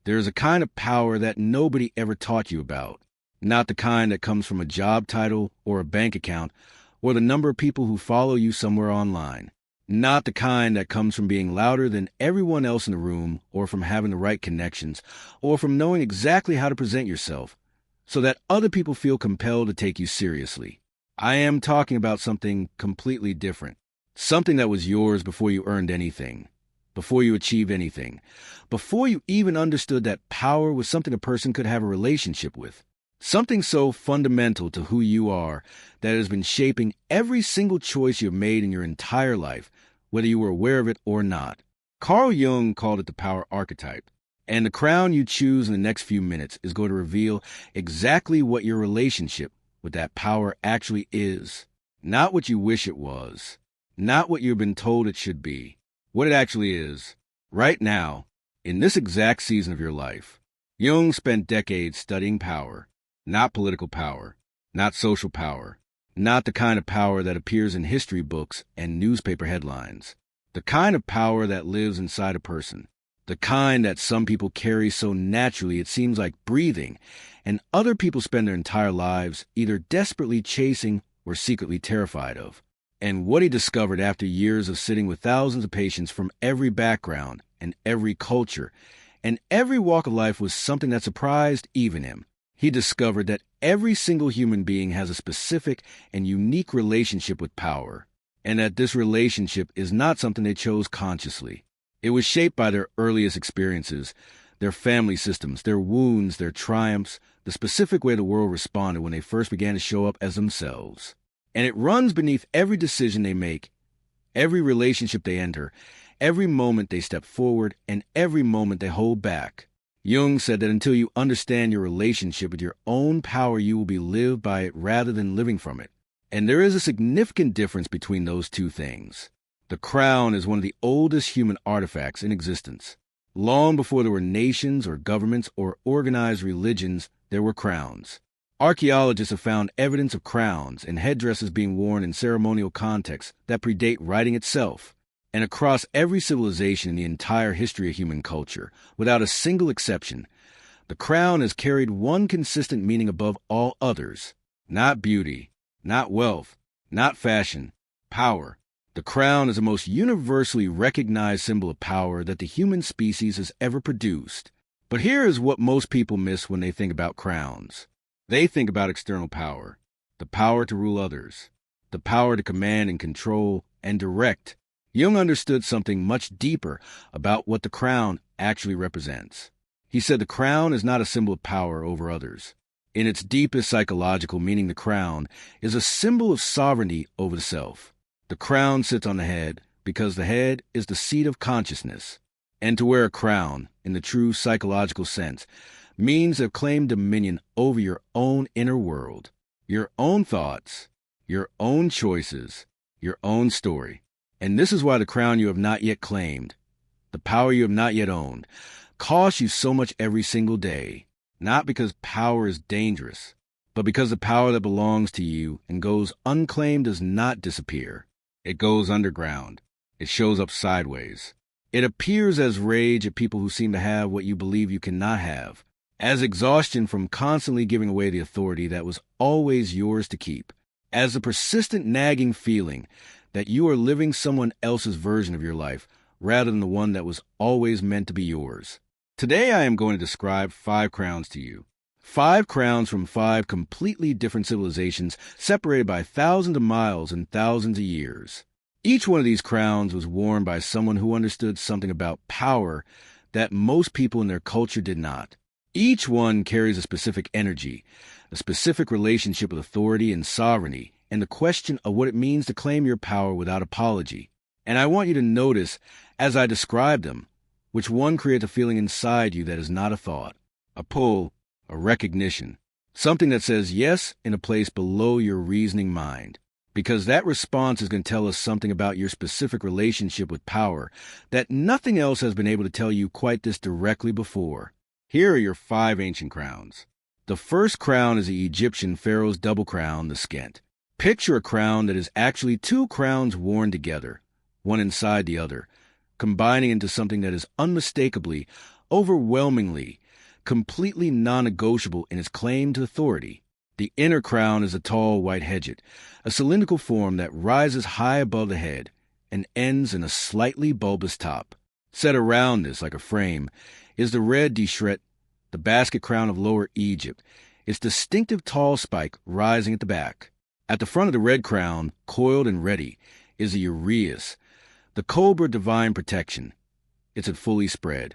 There is a kind of power that nobody ever taught you about. Not the kind that comes from a job title or a bank account or the number of people who follow you somewhere online. Not the kind that comes from being louder than everyone else in the room or from having the right connections or from knowing exactly how to present yourself so that other people feel compelled to take you seriously. I am talking about something completely different. Something that was yours before you earned anything, before you achieved anything, before you even understood that power was something a person could have a relationship with. Something so fundamental to who you are that has been shaping every single choice you've made in your entire life, whether you were aware of it or not. Carl Jung called it the power archetype, and the crown you choose in the next few minutes is going to reveal exactly what your relationship with that power actually is. Not what you wish it was, not what you've been told it should be, what it actually is, right now, in this exact season of your life. Jung spent decades studying power. Not political power, not social power, not the kind of power that appears in history books and newspaper headlines. The kind of power that lives inside a person. The kind that some people carry so naturally it seems like breathing, and other people spend their entire lives either desperately chasing or secretly terrified of. And what he discovered after years of sitting with thousands of patients from every background and every culture and every walk of life was something that surprised even him. He discovered that every single human being has a specific and unique relationship with power, and that this relationship is not something they chose consciously. It was shaped by their earliest experiences, their family systems, their wounds, their triumphs, the specific way the world responded when they first began to show up as themselves. And it runs beneath every decision they make, every relationship they enter, every moment they step forward, and every moment they hold back. Jung said that until you understand your relationship with your own power, you will be lived by it rather than living from it. And there is a significant difference between those two things. The crown is one of the oldest human artifacts in existence. Long before there were nations or governments or organized religions, there were crowns. Archaeologists have found evidence of crowns and headdresses being worn in ceremonial contexts that predate writing itself. And across every civilization in the entire history of human culture, without a single exception, the crown has carried one consistent meaning above all others. Not beauty, not wealth, not fashion, power. The crown is the most universally recognized symbol of power that the human species has ever produced. But here is what most people miss when they think about crowns. They think about external power, the power to rule others, the power to command and control and direct. Jung understood something much deeper about what the crown actually represents. He said the crown is not a symbol of power over others. In its deepest psychological meaning, the crown is a symbol of sovereignty over the self. The crown sits on the head because the head is the seat of consciousness. And to wear a crown, in the true psychological sense, means to claim dominion over your own inner world, your own thoughts, your own choices, your own story. And this is why the crown you have not yet claimed, the power you have not yet owned, costs you so much every single day. Not because power is dangerous, but because the power that belongs to you and goes unclaimed does not disappear. It goes underground. It shows up sideways. It appears as rage at people who seem to have what you believe you cannot have, as exhaustion from constantly giving away the authority that was always yours to keep, as a persistent nagging feeling that you are living someone else's version of your life rather than the one that was always meant to be yours. Today I am going to describe 5 crowns to you. 5 crowns from 5 completely different civilizations separated by thousands of miles and thousands of years. Each one of these crowns was worn by someone who understood something about power that most people in their culture did not. Each one carries a specific energy, a specific relationship with authority and sovereignty, and the question of what it means to claim your power without apology. And I want you to notice, as I describe them, which one creates a feeling inside you that is not a thought, a pull, a recognition, something that says yes in a place below your reasoning mind. Because that response is going to tell us something about your specific relationship with power that nothing else has been able to tell you quite this directly before. Here are your 5 ancient crowns. The first crown is the Egyptian Pharaoh's double crown, the skent. Picture a crown that is actually 2 crowns worn together, one inside the other, combining into something that is unmistakably overwhelmingly, completely non-negotiable in its claim to authority. The inner crown is a tall white headget, a cylindrical form that rises high above the head and ends in a slightly bulbous top. Set around this like a frame is the red deshret, the basket crown of Lower Egypt, its distinctive tall spike rising at the back. At the front of the red crown, coiled and ready, is the uraeus, the cobra divine protection. It's at fully spread.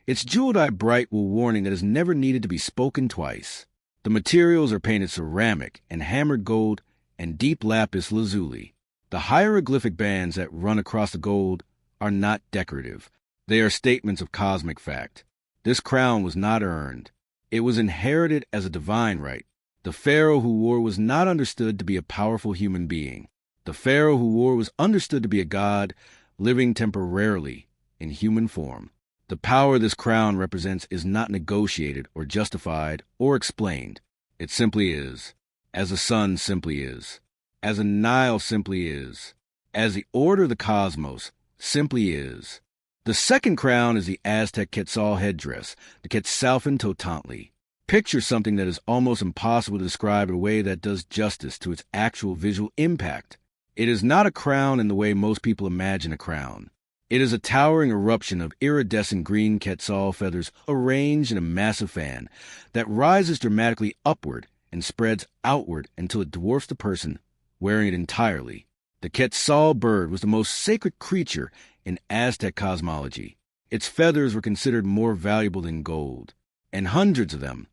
Its jeweled eye bright with warning that is never needed to be spoken twice. The materials are painted ceramic and hammered gold and deep lapis lazuli. The hieroglyphic bands that run across the gold are not decorative. They are statements of cosmic fact. This crown was not earned. It was inherited as a divine right. The Pharaoh who wore was not understood to be a powerful human being. The Pharaoh who wore was understood to be a god living temporarily in human form. The power this crown represents is not negotiated or justified or explained. It simply is, as the sun simply is, as a Nile simply is, as the order of the cosmos simply is. The second crown is the Aztec Quetzal headdress, the Quetzalcoatlantli. Picture something that is almost impossible to describe in a way that does justice to its actual visual impact. It is not a crown in the way most people imagine a crown. It is a towering eruption of iridescent green Quetzal feathers arranged in a massive fan that rises dramatically upward and spreads outward until it dwarfs the person wearing it entirely. The Quetzal bird was the most sacred creature in Aztec cosmology. Its feathers were considered more valuable than gold, and hundreds of them,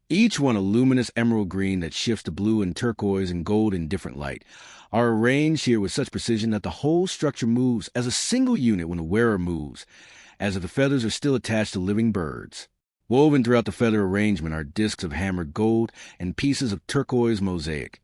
each one a luminous emerald green that shifts to blue and turquoise and gold in different light, are arranged here with such precision that the whole structure moves as a single unit when the wearer moves, as if the feathers are still attached to living birds. Woven throughout the feather arrangement are discs of hammered gold and pieces of turquoise mosaic,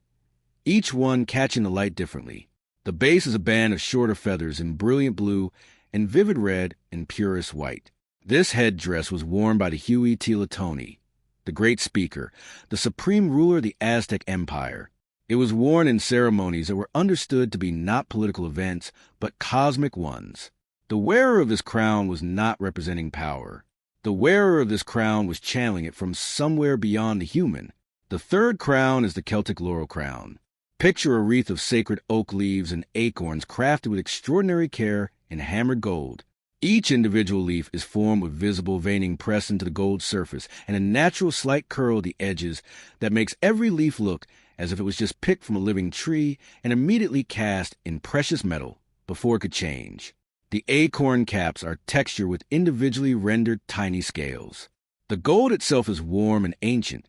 each one catching the light differently. The base is a band of shorter feathers in brilliant blue and vivid red and purest white. This headdress was worn by the Huitzilopochtli, the great speaker, the supreme ruler of the Aztec Empire. It was worn in ceremonies that were understood to be not political events, but cosmic ones. The wearer of this crown was not representing power. The wearer of this crown was channeling it from somewhere beyond the human. The third crown is the Celtic laurel crown. Picture a wreath of sacred oak leaves and acorns crafted with extraordinary care in hammered gold. Each individual leaf is formed with visible veining pressed into the gold surface and a natural slight curl at the edges that makes every leaf look as if it was just picked from a living tree and immediately cast in precious metal before it could change. The acorn caps are textured with individually rendered tiny scales. The gold itself is warm and ancient,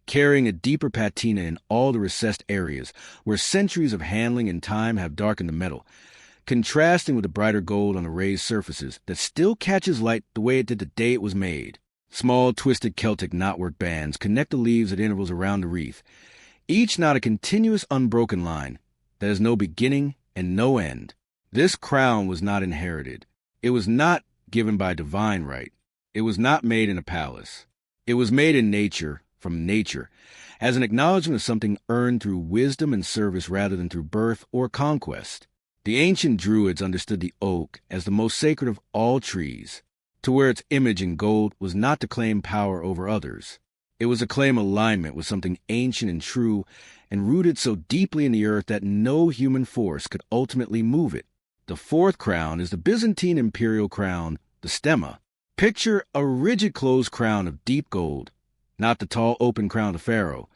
carrying a deeper patina in all the recessed areas where centuries of handling and time have darkened the metal, contrasting with the brighter gold on the raised surfaces that still catches light the way it did the day it was made. Small twisted Celtic knotwork bands connect the leaves at intervals around the wreath, each knot a continuous unbroken line that has no beginning and no end. This crown was not inherited. It was not given by divine right. It was not made in a palace. It was made in nature, from nature, as an acknowledgement of something earned through wisdom and service rather than through birth or conquest. The ancient Druids understood the oak as the most sacred of all trees, to wear its image in gold was not to claim power over others. It was to claim alignment with something ancient and true and rooted so deeply in the earth that no human force could ultimately move it. The fourth crown is the Byzantine Imperial crown, the stemma. Picture a rigid closed crown of deep gold, not the tall open crown of Pharaoh,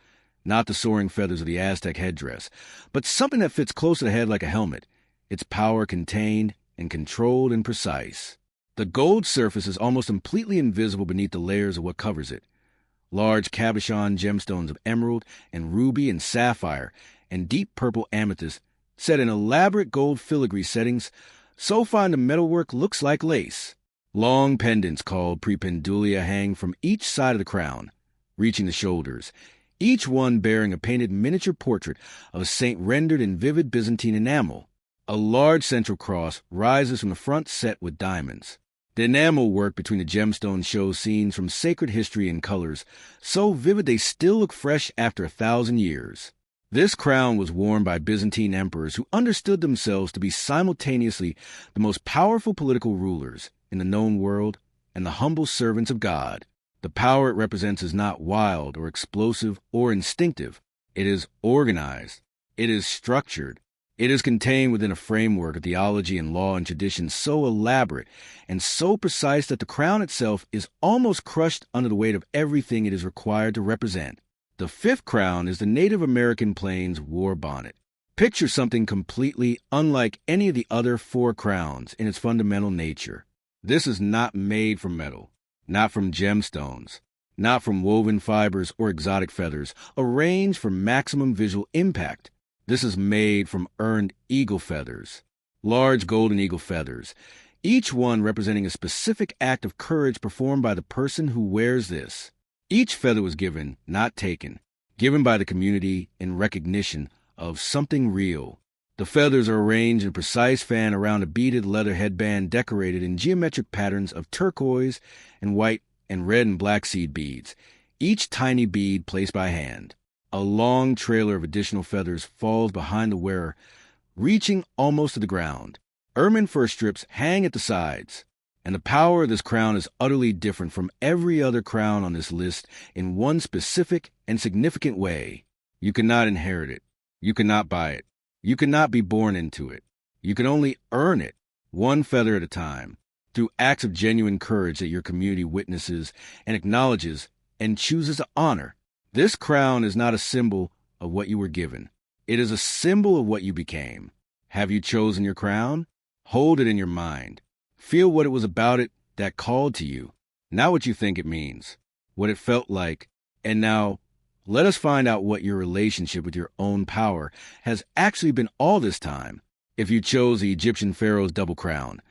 not the soaring feathers of the Aztec headdress, but something that fits close to the head like a helmet, its power contained and controlled and precise. The gold surface is almost completely invisible beneath the layers of what covers it. Large cabochon gemstones of emerald and ruby and sapphire and deep purple amethyst set in elaborate gold filigree settings so fine the metalwork looks like lace. Long pendants called prependulia hang from each side of the crown, reaching the shoulders, each one bearing a painted miniature portrait of a saint rendered in vivid Byzantine enamel. A large central cross rises from the front set with diamonds. The enamel work between the gemstones shows scenes from sacred history in colors, so vivid they still look fresh after 1,000 years. This crown was worn by Byzantine emperors who understood themselves to be simultaneously the most powerful political rulers in the known world and the humble servants of God. The power it represents is not wild or explosive or instinctive. It is organized. It is structured. It is contained within a framework of theology and law and tradition so elaborate and so precise that the crown itself is almost crushed under the weight of everything it is required to represent. The fifth crown is the Native American Plains war bonnet. Picture something completely unlike any of the other four crowns in its fundamental nature. This is not made from metal, not from gemstones, not from woven fibers or exotic feathers, arranged for maximum visual impact. This is made from earned eagle feathers, large golden eagle feathers, each one representing a specific act of courage performed by the person who wears this. Each feather was given, not taken, given by the community in recognition of something real. The feathers are arranged in a precise fan around a beaded leather headband decorated in geometric patterns of turquoise and white and red and black seed beads, each tiny bead placed by hand. A long trailer of additional feathers falls behind the wearer, reaching almost to the ground. Ermine fur strips hang at the sides, and the power of this crown is utterly different from every other crown on this list in one specific and significant way. You cannot inherit it. You cannot buy it. You cannot be born into it. You can only earn it, one feather at a time, through acts of genuine courage that your community witnesses and acknowledges and chooses to honor. This crown is not a symbol of what you were given. It is a symbol of what you became. Have you chosen your crown? Hold it in your mind. Feel what it was about it that called to you, not what you think it means, what it felt like. And now, let us find out what your relationship with your own power has actually been all this time. If you chose the Egyptian pharaoh's double crown,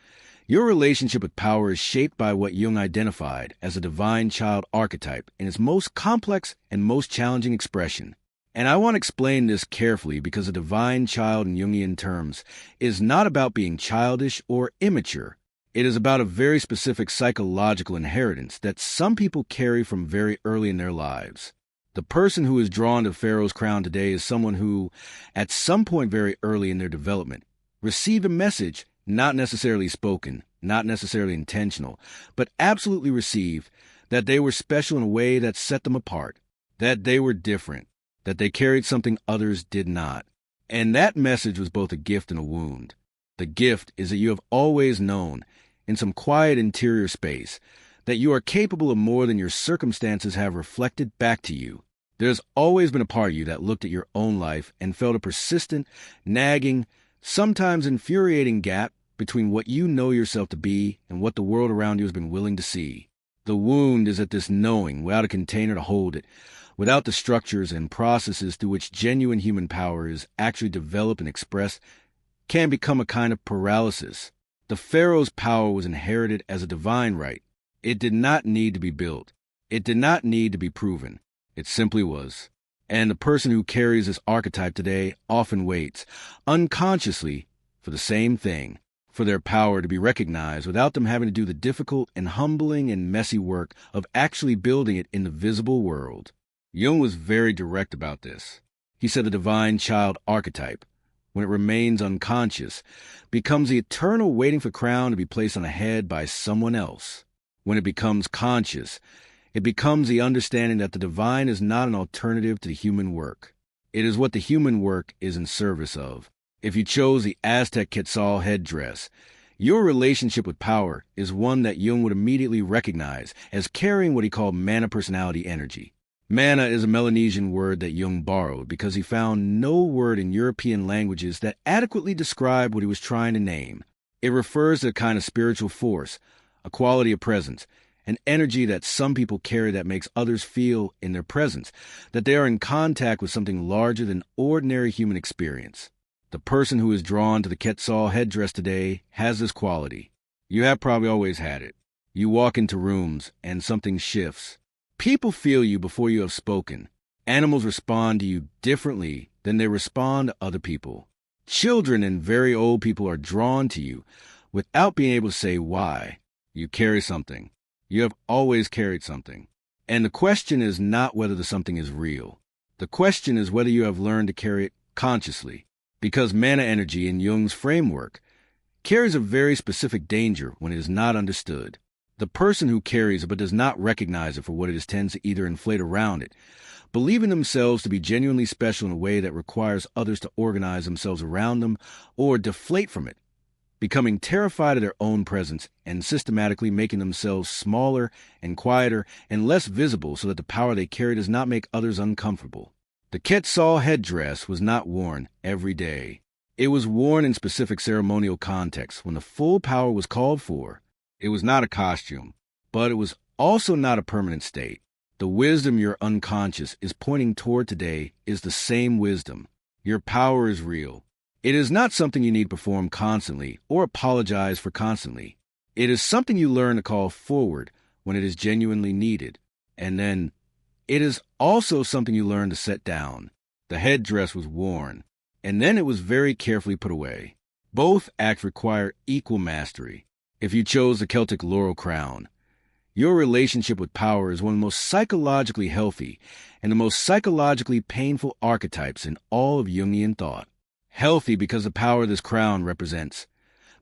your relationship with power is shaped by what Jung identified as a divine child archetype in its most complex and most challenging expression. And I want to explain this carefully because a divine child in Jungian terms is not about being childish or immature. It is about a very specific psychological inheritance that some people carry from very early in their lives. The person who is drawn to Pharaoh's crown today is someone who, at some point very early in their development, received a message, not necessarily spoken, not necessarily intentional, but absolutely received, that they were special in a way that set them apart, that they were different, that they carried something others did not. And that message was both a gift and a wound. The gift is that you have always known, in some quiet interior space, that you are capable of more than your circumstances have reflected back to you. There's always been a part of you that looked at your own life and felt a persistent, nagging, sometimes infuriating gap between what you know yourself to be and what the world around you has been willing to see. The wound is that this knowing, without a container to hold it, without the structures and processes through which genuine human power is actually developed and expressed, can become a kind of paralysis. The pharaoh's power was inherited as a divine right. It did not need to be built. It did not need to be proven. It simply was. And the person who carries this archetype today often waits, unconsciously, for the same thing, for their power to be recognized without them having to do the difficult and humbling and messy work of actually building it in the visible world. Jung was very direct about this. He said the divine child archetype, when it remains unconscious, becomes the eternal waiting for crown to be placed on a head by someone else. When it becomes conscious, it becomes the understanding that the divine is not an alternative to the human work. It is what the human work is in service of. If you chose the Aztec Quetzal headdress, your relationship with power is one that Jung would immediately recognize as carrying what he called mana personality energy. Mana is a Melanesian word that Jung borrowed because he found no word in European languages that adequately described what he was trying to name. It refers to a kind of spiritual force, a quality of presence, an energy that some people carry that makes others feel in their presence, that they are in contact with something larger than ordinary human experience. The person who is drawn to the Quetzal headdress today has this quality. You have probably always had it. You walk into rooms and something shifts. People feel you before you have spoken. Animals respond to you differently than they respond to other people. Children and very old people are drawn to you without being able to say why. You carry something. You have always carried something. And the question is not whether the something is real. The question is whether you have learned to carry it consciously. Because mana energy in Jung's framework carries a very specific danger when it is not understood. The person who carries it but does not recognize it for what it is tends to either inflate around it, believing themselves to be genuinely special in a way that requires others to organize themselves around them, or deflate from it, becoming terrified of their own presence and systematically making themselves smaller and quieter and less visible so that the power they carry does not make others uncomfortable. The Quetzal headdress was not worn every day. It was worn in specific ceremonial contexts when the full power was called for. It was not a costume, but it was also not a permanent state. The wisdom your unconscious is pointing toward today is the same wisdom. Your power is real. It is not something you need to perform constantly or apologize for constantly. It is something you learn to call forward when it is genuinely needed. And then, it is also something you learn to set down. The headdress was worn, and then it was very carefully put away. Both acts require equal mastery. If you chose the Celtic laurel crown, your relationship with power is one of the most psychologically healthy and the most psychologically painful archetypes in all of Jungian thought. Healthy because the power this crown represents,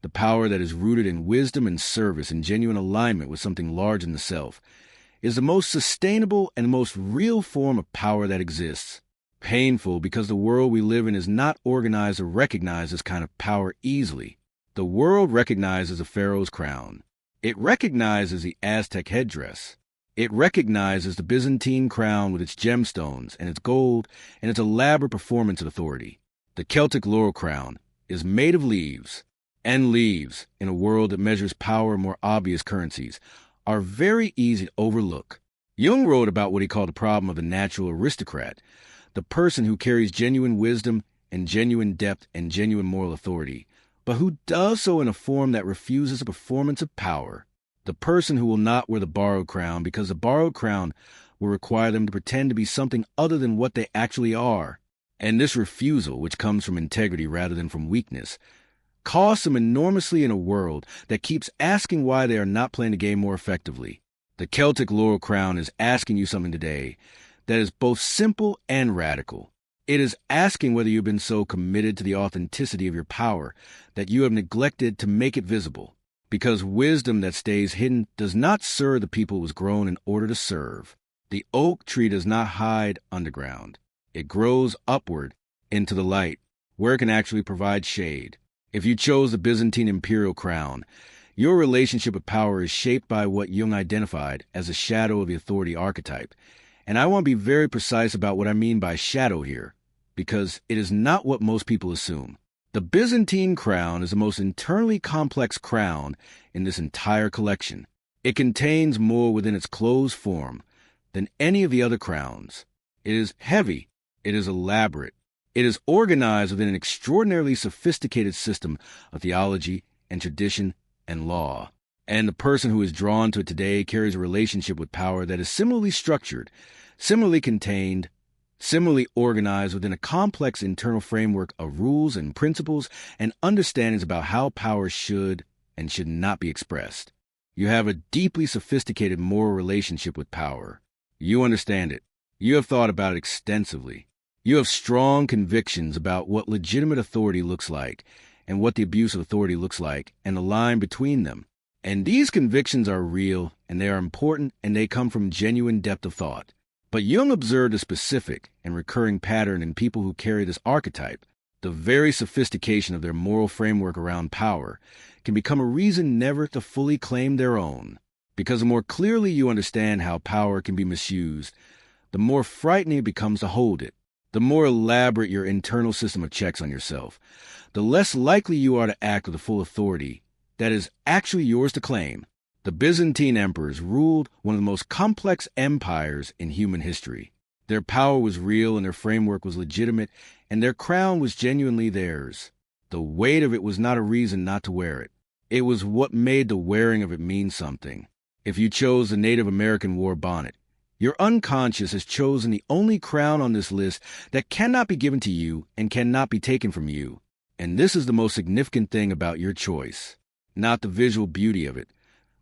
the power that is rooted in wisdom and service and genuine alignment with something large in the self, is the most sustainable and most real form of power that exists. Painful because the world we live in is not organized or recognize this kind of power easily. The world recognizes the Pharaoh's crown. It recognizes the Aztec headdress. It recognizes the Byzantine crown with its gemstones and its gold and its elaborate performance of authority. The Celtic laurel crown is made of leaves, and leaves, in a world that measures power in more obvious currencies, are very easy to overlook. Jung wrote about what he called the problem of the natural aristocrat, the person who carries genuine wisdom and genuine depth and genuine moral authority, but who does so in a form that refuses a performance of power. The person who will not wear the borrowed crown because the borrowed crown will require them to pretend to be something other than what they actually are. And this refusal, which comes from integrity rather than from weakness, costs them enormously in a world that keeps asking why they are not playing the game more effectively. The Celtic laurel crown is asking you something today that is both simple and radical. It is asking whether you've been so committed to the authenticity of your power that you have neglected to make it visible. Because wisdom that stays hidden does not serve the people it was grown in order to serve. The oak tree does not hide underground. It grows upward into the light, where it can actually provide shade. If you chose the Byzantine Imperial crown, your relationship with power is shaped by what Jung identified as a shadow of the authority archetype. And I want to be very precise about what I mean by shadow here, because it is not what most people assume. The Byzantine crown is the most internally complex crown in this entire collection. It contains more within its closed form than any of the other crowns. It is heavy. It is elaborate. It is organized within an extraordinarily sophisticated system of theology and tradition and law. And the person who is drawn to it today carries a relationship with power that is similarly structured, similarly contained, similarly organized within a complex internal framework of rules and principles and understandings about how power should and should not be expressed. You have a deeply sophisticated moral relationship with power. You understand it. You have thought about it extensively. You have strong convictions about what legitimate authority looks like and what the abuse of authority looks like and the line between them. And these convictions are real and they are important and they come from genuine depth of thought. But Jung observed a specific and recurring pattern in people who carry this archetype. The very sophistication of their moral framework around power can become a reason never to fully claim their own. Because the more clearly you understand how power can be misused, the more frightening it becomes to hold it. The more elaborate your internal system of checks on yourself, the less likely you are to act with the full authority that is actually yours to claim. The Byzantine emperors ruled one of the most complex empires in human history. Their power was real and their framework was legitimate, and their crown was genuinely theirs. The weight of it was not a reason not to wear it. It was what made the wearing of it mean something. If you chose the Native American war bonnet, your unconscious has chosen the only crown on this list that cannot be given to you and cannot be taken from you. And this is the most significant thing about your choice. Not the visual beauty of it,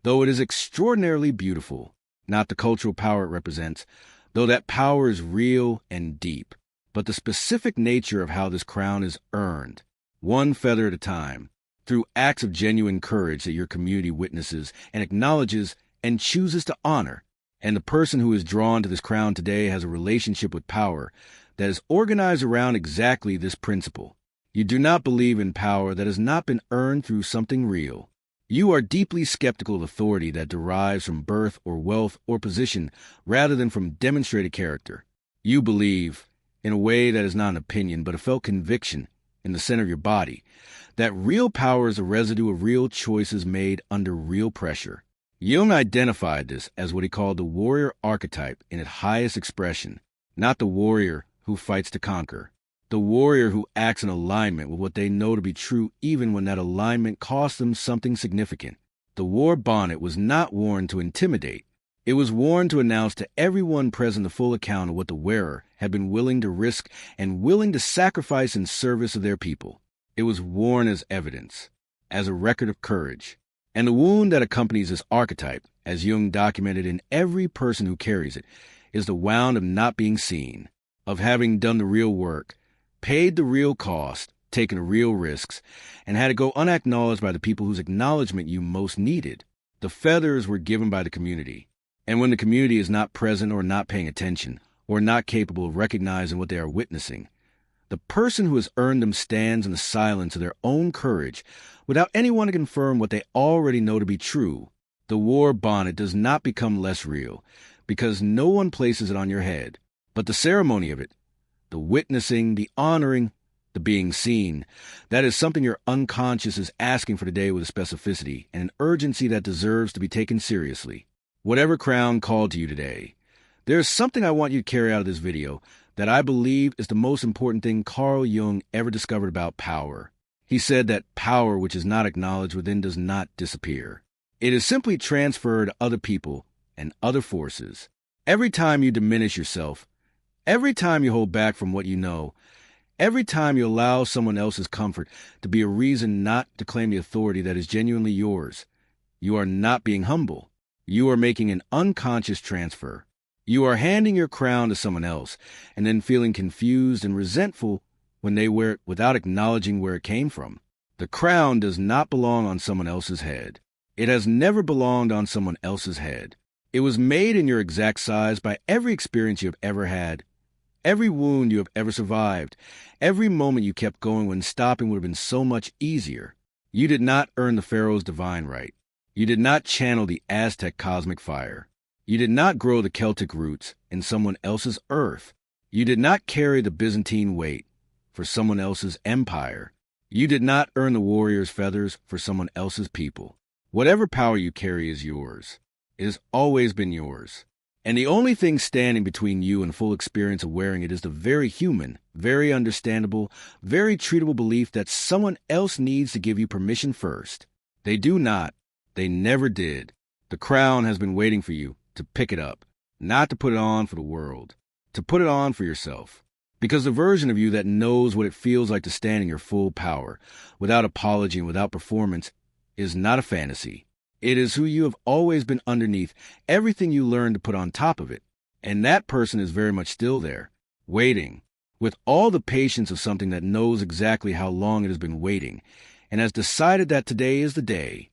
though it is extraordinarily beautiful. Not the cultural power it represents, though that power is real and deep. But the specific nature of how this crown is earned, one feather at a time, through acts of genuine courage that your community witnesses and acknowledges and chooses to honor. And the person who is drawn to this crown today has a relationship with power that is organized around exactly this principle. You do not believe in power that has not been earned through something real. You are deeply skeptical of authority that derives from birth or wealth or position rather than from demonstrated character. You believe, in a way that is not an opinion but a felt conviction in the center of your body, that real power is a residue of real choices made under real pressure. Jung identified this as what he called the warrior archetype in its highest expression, not the warrior who fights to conquer, the warrior who acts in alignment with what they know to be true even when that alignment costs them something significant. The war bonnet was not worn to intimidate. It was worn to announce to everyone present the full account of what the wearer had been willing to risk and willing to sacrifice in service of their people. It was worn as evidence, as a record of courage. And the wound that accompanies this archetype, as Jung documented in every person who carries it, is the wound of not being seen, of having done the real work, paid the real cost, taken the real risks, and had to go unacknowledged by the people whose acknowledgement you most needed. The feathers were given by the community. And when the community is not present or not paying attention, or not capable of recognizing what they are witnessing, the person who has earned them stands in the silence of their own courage without anyone to confirm what they already know to be true. The war bonnet does not become less real because no one places it on your head. But the ceremony of it, the witnessing, the honoring, the being seen, that is something your unconscious is asking for today with a specificity and an urgency that deserves to be taken seriously. Whatever crown called to you today, there is something I want you to carry out of this video that I believe is the most important thing Carl Jung ever discovered about power. He said that power which is not acknowledged within does not disappear. It is simply transferred to other people and other forces. Every time you diminish yourself, every time you hold back from what you know, every time you allow someone else's comfort to be a reason not to claim the authority that is genuinely yours, you are not being humble. You are making an unconscious transfer. You are handing your crown to someone else and then feeling confused and resentful when they wear it without acknowledging where it came from. The crown does not belong on someone else's head. It has never belonged on someone else's head. It was made in your exact size by every experience you have ever had, every wound you have ever survived, every moment you kept going when stopping would have been so much easier. You did not earn the Pharaoh's divine right. You did not channel the Aztec cosmic fire. You did not grow the Celtic roots in someone else's earth. You did not carry the Byzantine weight for someone else's empire. You did not earn the warrior's feathers for someone else's people. Whatever power you carry is yours. It has always been yours. And the only thing standing between you and full experience of wearing it is the very human, very understandable, very treatable belief that someone else needs to give you permission first. They do not. They never did. The crown has been waiting for you to pick it up, not to put it on for the world, to put it on for yourself. Because the version of you that knows what it feels like to stand in your full power, without apology and without performance, is not a fantasy. It is who you have always been underneath everything you learned to put on top of it. And that person is very much still there, waiting, with all the patience of something that knows exactly how long it has been waiting, and has decided that today is the day.